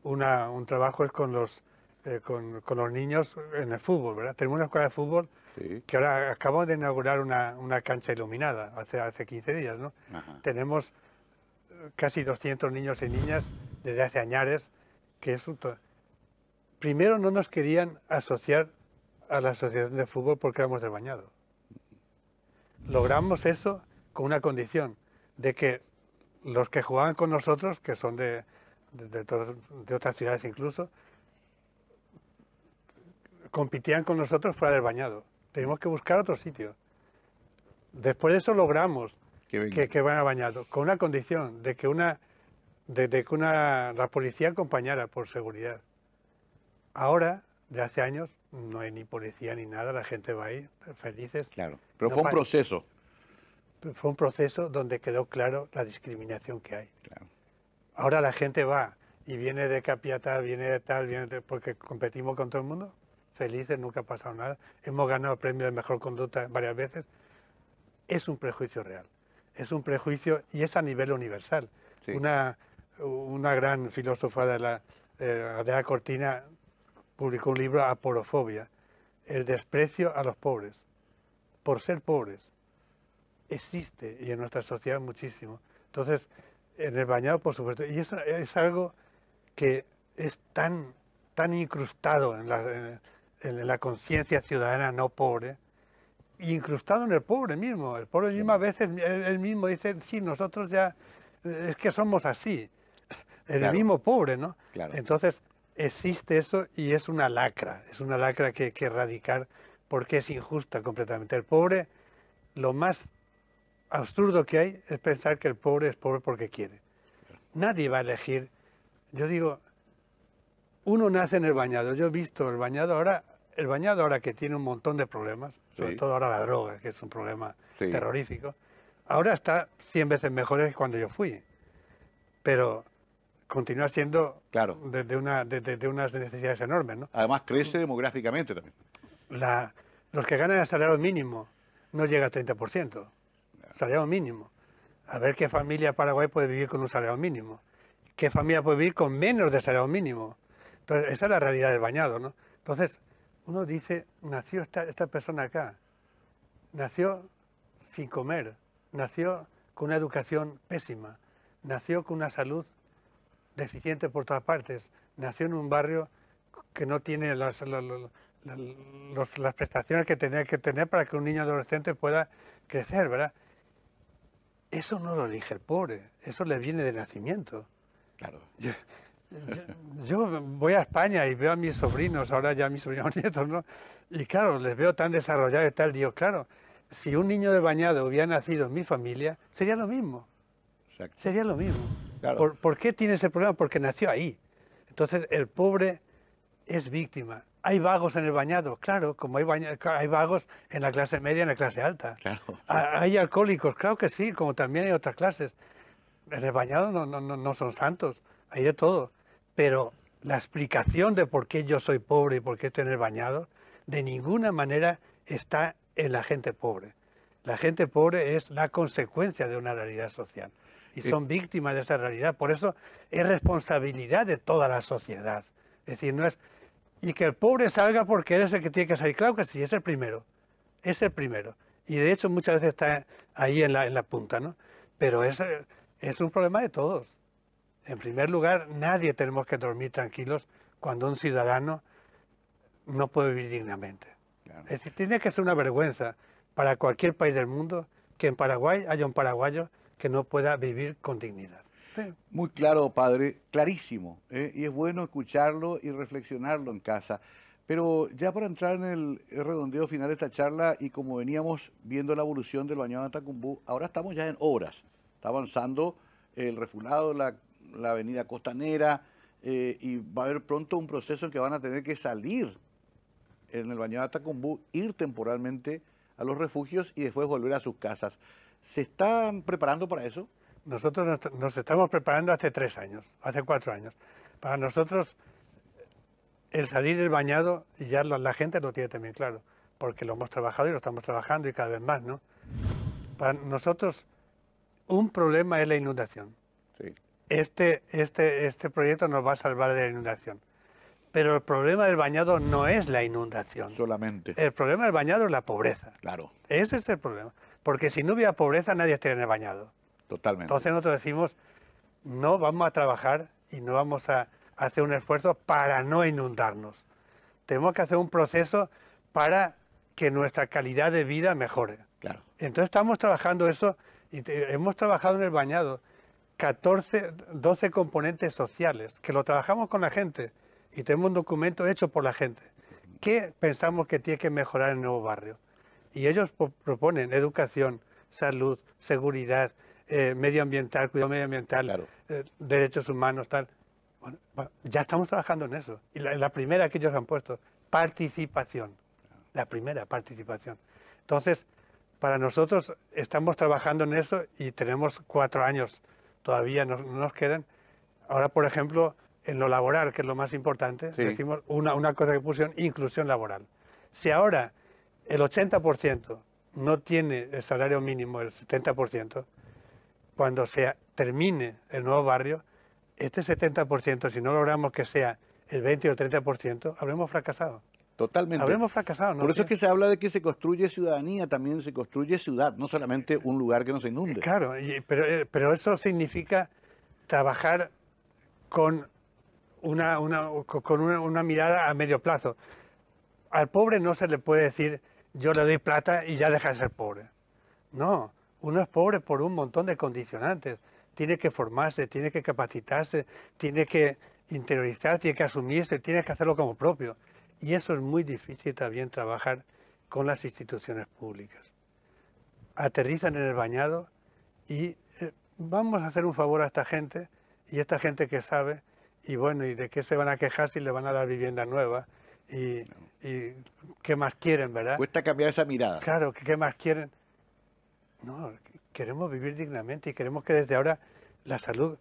un trabajo es con los niños en el fútbol, ¿verdad? Tenemos una escuela de fútbol Sí. que ahora acabamos de inaugurar una cancha iluminada hace 15 días, ¿no? Ajá. Tenemos casi 200 niños y niñas desde hace años que primero no nos querían asociar a la asociación de fútbol porque éramos del Bañado. Logramos eso con una condición, de que los que jugaban con nosotros, que son de otras ciudades incluso, compitían con nosotros fuera del Bañado. Teníamos que buscar otro sitio. Después de eso logramos que van al Bañado, con una condición, de que la policía acompañara por seguridad. Ahora, de hace años, no hay ni policía ni nada, la gente va ahí, felices. Claro, pero No fue un pasa- proceso. Fue un proceso donde quedó claro la discriminación que hay. Claro. Ahora la gente va y viene de Capiatá, viene de tal, porque competimos con todo el mundo, felices, nunca ha pasado nada. Hemos ganado el premio de mejor conducta varias veces. Es un prejuicio real, es un prejuicio y es a nivel universal. Sí. Una gran filósofa Adela Cortina publicó un libro, Aporofobia, el desprecio a los pobres, por ser pobres. Existe, y en nuestra sociedad muchísimo. Entonces, en el Bañado, por supuesto, y eso es algo que es tan incrustado en la conciencia ciudadana no pobre, incrustado en el pobre mismo. El pobre mismo a veces, él mismo dice, sí, nosotros ya, es que somos así. El mismo pobre, ¿no? Claro. Entonces, existe eso y es una lacra que hay que erradicar porque es injusta completamente. El pobre, lo más absurdo que hay es pensar que el pobre es pobre porque quiere. Nadie va a elegir. Yo digo, uno nace en el Bañado. Yo he visto el Bañado ahora que tiene un montón de problemas, sobre todo ahora la droga, que es un problema terrorífico. Ahora está 100 veces mejor que cuando yo fui. Pero continúa siendo de unas necesidades enormes, ¿no? Además crece demográficamente también. Los que ganan el salario mínimo no llega al 30%. Salario mínimo. A ver qué familia en Paraguay puede vivir con un salario mínimo. ¿Qué familia puede vivir con menos de salario mínimo? Entonces, esa es la realidad del Bañado, ¿no? Entonces, uno dice, nació esta persona acá. Nació sin comer. Nació con una educación pésima. Nació con una salud deficiente por todas partes. Nació en un barrio que no tiene las prestaciones que tenía que tener para que un niño adolescente pueda crecer, ¿verdad? Eso no lo elige el pobre, eso le viene de nacimiento. Claro. Yo voy a España y veo a mis sobrinos, ahora ya mis sobrinos nietos, ¿no? Y claro, les veo tan desarrollados y tal, digo, claro, si un niño de Bañado hubiera nacido en mi familia, sería lo mismo. Exacto. Sería lo mismo. Claro. ¿Por qué tiene ese problema? Porque nació ahí. Entonces, el pobre es víctima. ¿Hay vagos en el Bañado? Claro, como hay vagos en la clase media, en la clase alta. Claro. ¿Hay alcohólicos? Claro que sí, como también hay otras clases. En el Bañado no son santos, hay de todo. Pero la explicación de por qué yo soy pobre y por qué estoy en el Bañado, de ninguna manera está en la gente pobre. La gente pobre es la consecuencia de una realidad social. Y son víctimas de esa realidad. Por eso es responsabilidad de toda la sociedad. Es decir, no es... Y que el pobre salga porque él es el que tiene que salir. Claro que sí, es el primero. Es el primero. Y de hecho muchas veces está ahí en la punta, ¿no? Pero es un problema de todos. En primer lugar, nadie tenemos que dormir tranquilos cuando un ciudadano no puede vivir dignamente. Claro. Es decir, tiene que ser una vergüenza para cualquier país del mundo que en Paraguay haya un paraguayo que no pueda vivir con dignidad. Sí. Muy claro, padre, clarísimo. Y es bueno escucharlo y reflexionarlo en casa. Pero ya para entrar en el redondeo final de esta charla y como veníamos viendo la evolución del Bañado de Tacumbú, ahora estamos ya en obras. Está avanzando el refulado, la avenida Costanera, y va a haber pronto un proceso en que van a tener que salir en el Bañado de Tacumbú, ir temporalmente a los refugios y después volver a sus casas. ¿Se están preparando para eso? Nosotros nos estamos preparando hace 3 años, hace 4 años. Para nosotros, el salir del Bañado, y ya la gente lo tiene también claro, porque lo hemos trabajado y lo estamos trabajando y cada vez más, ¿no? Para nosotros, un problema es la inundación. Sí. Este proyecto nos va a salvar de la inundación. Pero el problema del bañado no es la inundación. Solamente. El problema del bañado es la pobreza. Claro, Ese es el problema. Porque si no hubiera pobreza, nadie estaría en el bañado. totalmente. Entonces nosotros decimos, no vamos a trabajar y no vamos a hacer un esfuerzo para no inundarnos. Tenemos que hacer un proceso para que nuestra calidad de vida mejore. Claro. Entonces estamos trabajando eso y hemos trabajado en el bañado 12 componentes sociales, que lo trabajamos con la gente y tenemos un documento hecho por la gente. ¿Qué pensamos que tiene que mejorar en el nuevo barrio? Y ellos proponen educación, salud, seguridad, medioambiental, cuidado medioambiental, Claro. derechos humanos, tal. Bueno, ya estamos trabajando en eso. Y la primera que ellos han puesto, participación. La primera, participación. Entonces, para nosotros estamos trabajando en eso y tenemos 4 años todavía, no nos quedan. Ahora, por ejemplo, en lo laboral, que es lo más importante, Sí. decimos una cosa que pusieron, inclusión laboral. Si ahora el 80% no tiene el salario mínimo, el 70%, cuando se termine el nuevo barrio, este 70%, si no logramos que sea el 20 o el 30%, habremos fracasado. Totalmente. Habremos fracasado, ¿no? Por eso es que se habla de que se construye ciudadanía, también se construye ciudad, no solamente un lugar que no se inunde. Claro, pero eso significa trabajar con una mirada a medio plazo. Al pobre no se le puede decir, yo le doy plata y ya deja de ser pobre. No, uno es pobre por un montón de condicionantes. Tiene que formarse, tiene que capacitarse, tiene que interiorizar, tiene que asumirse, tiene que hacerlo como propio. Y eso es muy difícil también trabajar con las instituciones públicas. Aterrizan en el bañado y vamos a hacer un favor a esta gente, y esta gente que sabe, y bueno, ¿y de qué se van a quejar si le van a dar vivienda nueva? Y ¿qué más quieren, verdad? Cuesta cambiar esa mirada. Claro, ¿qué más quieren? No, queremos vivir dignamente y queremos que desde ahora la salud...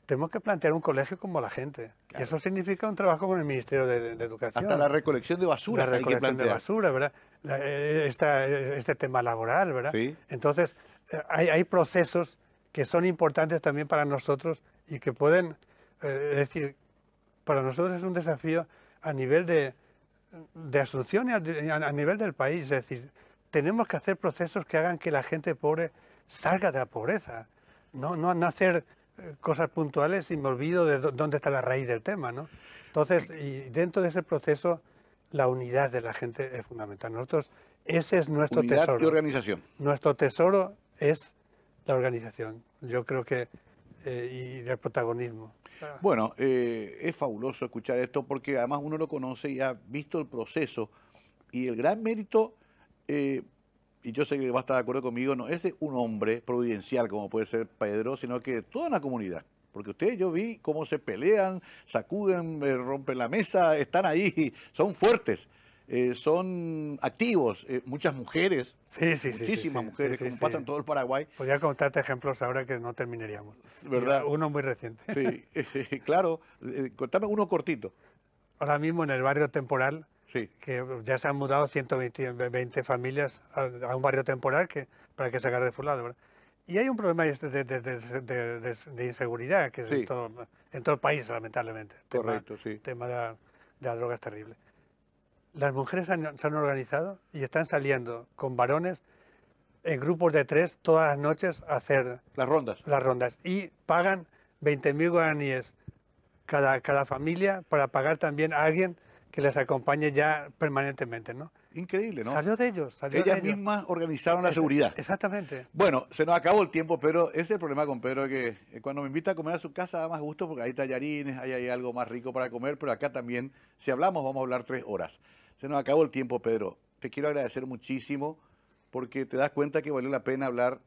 Tenemos que plantear un colegio como la gente. Claro. Y eso significa un trabajo con el Ministerio de Educación. Hasta la recolección de basura La hay que recolección de plantear. basura, ¿verdad? Este tema laboral, ¿verdad? Sí. Entonces, hay procesos que son importantes también para nosotros y que pueden, es decir, para nosotros es un desafío a nivel de Asunción y a nivel del país. Es decir, tenemos que hacer procesos que hagan que la gente pobre salga de la pobreza. No hacer cosas puntuales y me olvido de dónde está la raíz del tema, ¿no? Entonces, y dentro de ese proceso, la unidad de la gente es fundamental. Nosotros, ese es nuestro Unidad tesoro. y organización. Nuestro tesoro es la organización, yo creo que, y el protagonismo. Bueno, es fabuloso escuchar esto porque además uno lo conoce y ha visto el proceso y el gran mérito, y yo sé que va a estar de acuerdo conmigo, no es de un hombre providencial como puede ser Pedro, sino que de toda una comunidad. Porque ustedes, yo vi cómo se pelean, sacuden, rompen la mesa, están ahí, son fuertes, son activos, muchas mujeres, muchísimas mujeres, como pasa en todo el Paraguay. Podría contarte ejemplos ahora que no terminaríamos. ¿Verdad? Uno muy reciente. Sí, claro, contame uno cortito. Ahora mismo en el barrio temporal, Sí. que ya se han mudado 120 familias a un barrio temporal para que se haga refulado, ¿verdad? Y hay un problema de inseguridad que es Sí. en todo el país, lamentablemente. Correcto, sí. El tema de la droga es terrible. Las mujeres se han organizado y están saliendo con varones en grupos de 3 todas las noches a hacer Las rondas. las rondas. Y pagan 20.000 guaraníes cada familia para pagar también a alguien que les acompañe ya permanentemente, ¿no? Increíble, ¿no? Salió de ellos. Ellas mismas organizaron la seguridad. Exactamente. Bueno, se nos acabó el tiempo, pero ese es el problema con Pedro, que cuando me invita a comer a su casa da más gusto porque hay tallarines, hay algo más rico para comer, pero acá también, si hablamos, vamos a hablar 3 horas. Se nos acabó el tiempo, Pedro. Te quiero agradecer muchísimo porque te das cuenta que valió la pena hablar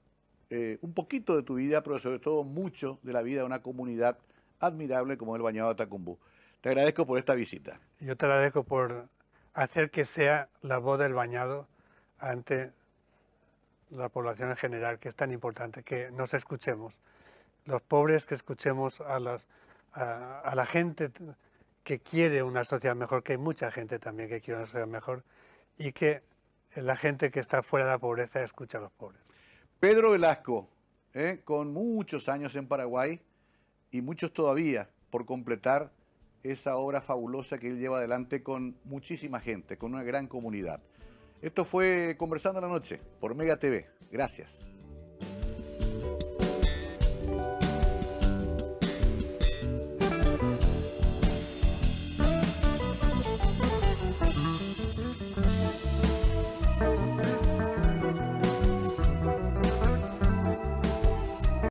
un poquito de tu vida, pero sobre todo mucho de la vida de una comunidad admirable como el Bañado de Tacumbú. Te agradezco por esta visita. Yo te agradezco por hacer que sea la voz del bañado ante la población en general, que es tan importante, que nos escuchemos. Los pobres, que escuchemos a la gente que quiere una sociedad mejor, que hay mucha gente también que quiere una sociedad mejor, y que la gente que está fuera de la pobreza escucha a los pobres. Pedro Velasco, con muchos años en Paraguay y muchos todavía por completar esa obra fabulosa que él lleva adelante con muchísima gente, con una gran comunidad. Esto fue Conversando la Noche por Mega TV. Gracias.